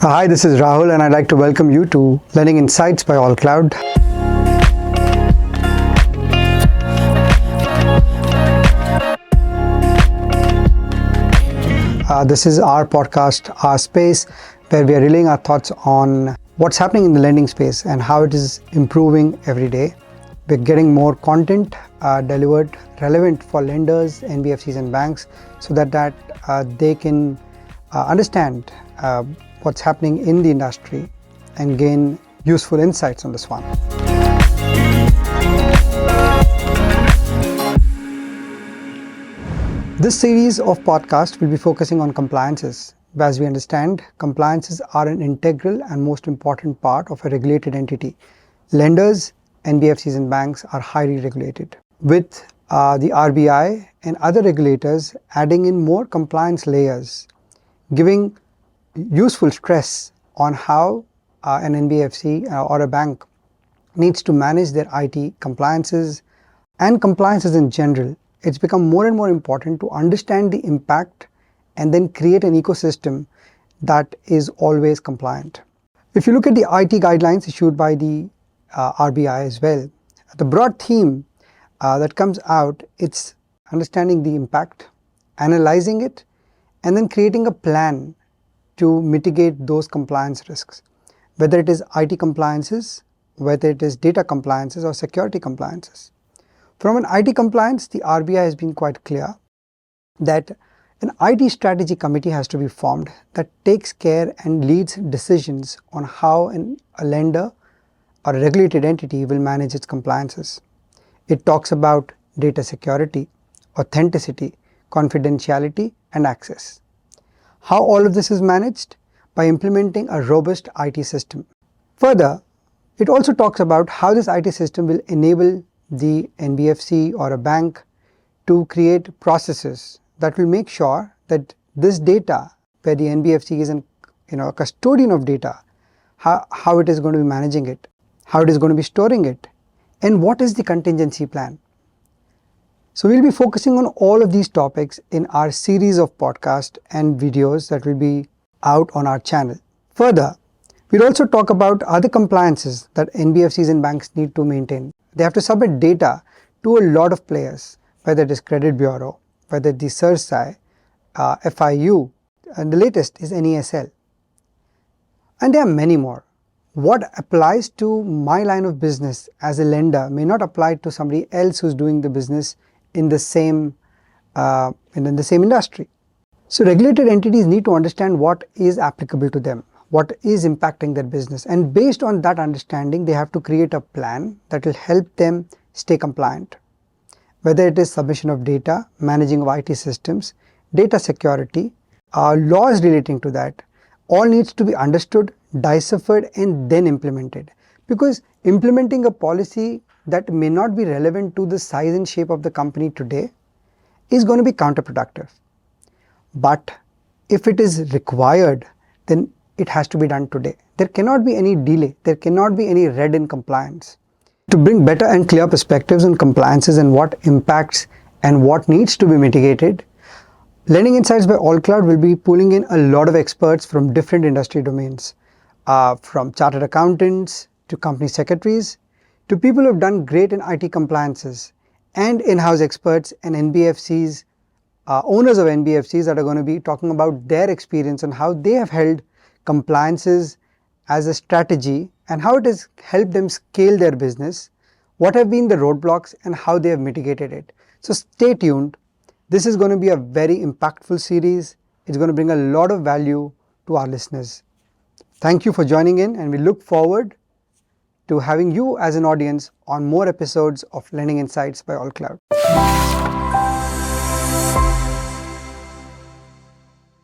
Hi, this is Rahul and I'd like to welcome you to Learning Insights by AllCloud. This is our podcast, our space, where we are relaying our thoughts on what's happening in the lending space and how it is improving every day. We're getting more content delivered relevant for lenders, NBFCs and banks so that they can understand what's happening in the industry and gain useful insights on this one. This series of podcasts will be focusing on compliances. As we understand, compliances are an integral and most important part of a regulated entity. Lenders, NBFCs and banks are highly regulated. With the RBI and other regulators adding in more compliance layers, giving useful stress on how an NBFC or a bank needs to manage their IT compliances and compliances in general, it's become more and more important to understand the impact and then create an ecosystem that is always compliant. If you look at the IIT Guidelines issued by the RBI as well, the broad theme that comes out, it's understanding the impact, analyzing it, and then creating a plan to mitigate those compliance risks, whether it is IT compliances, whether it is data compliances or security compliances. From an IT compliance, the RBI has been quite clear that an IT strategy committee has to be formed that takes care and leads decisions on how a lender or a regulated entity will manage its compliances. It talks about data security, authenticity, confidentiality, and access. How all of this is managed? By implementing a robust IT system. Further, it also talks about how this IT system will enable the NBFC or a bank to create processes that will make sure that this data, where the NBFC is a custodian of data, how it is going to be managing it, how it is going to be storing it, and what is the contingency plan. So we'll be focusing on all of these topics in our series of podcasts and videos that will be out on our channel. Further, we'll also talk about other compliances that NBFCs and banks need to maintain. They have to submit data to a lot of players, whether it is Credit Bureau, whether it is CERSAI, FIU, and the latest is NESL. And there are many more. What applies to my line of business as a lender may not apply to somebody else who's doing the business in the same industry. So regulated entities need to understand what is applicable to them, what is impacting their business, and based on that understanding they have to create a plan that will help them stay compliant. Whether it is submission of data, managing of IT systems, data security, laws relating to that, all needs to be understood, deciphered and then implemented. Because implementing a policy that may not be relevant to the size and shape of the company today is going to be counterproductive. But if it is required, then it has to be done today. There cannot be any delay. There cannot be any red in compliance. To bring better and clear perspectives on compliances and what impacts and what needs to be mitigated, Lending Insights by AllCloud will be pulling in a lot of experts from different industry domains, from chartered accountants to company secretaries, to people who have done great in IT compliances, and in-house experts and NBFCs, owners of NBFCs that are going to be talking about their experience and how they have held compliances as a strategy and how it has helped them scale their business, what have been the roadblocks and how they have mitigated it. So stay tuned. This is going to be a very impactful series. It's going to bring a lot of value to our listeners. Thank you for joining in, and we look forward to having you as an audience on more episodes of Lending Insights by AllCloud.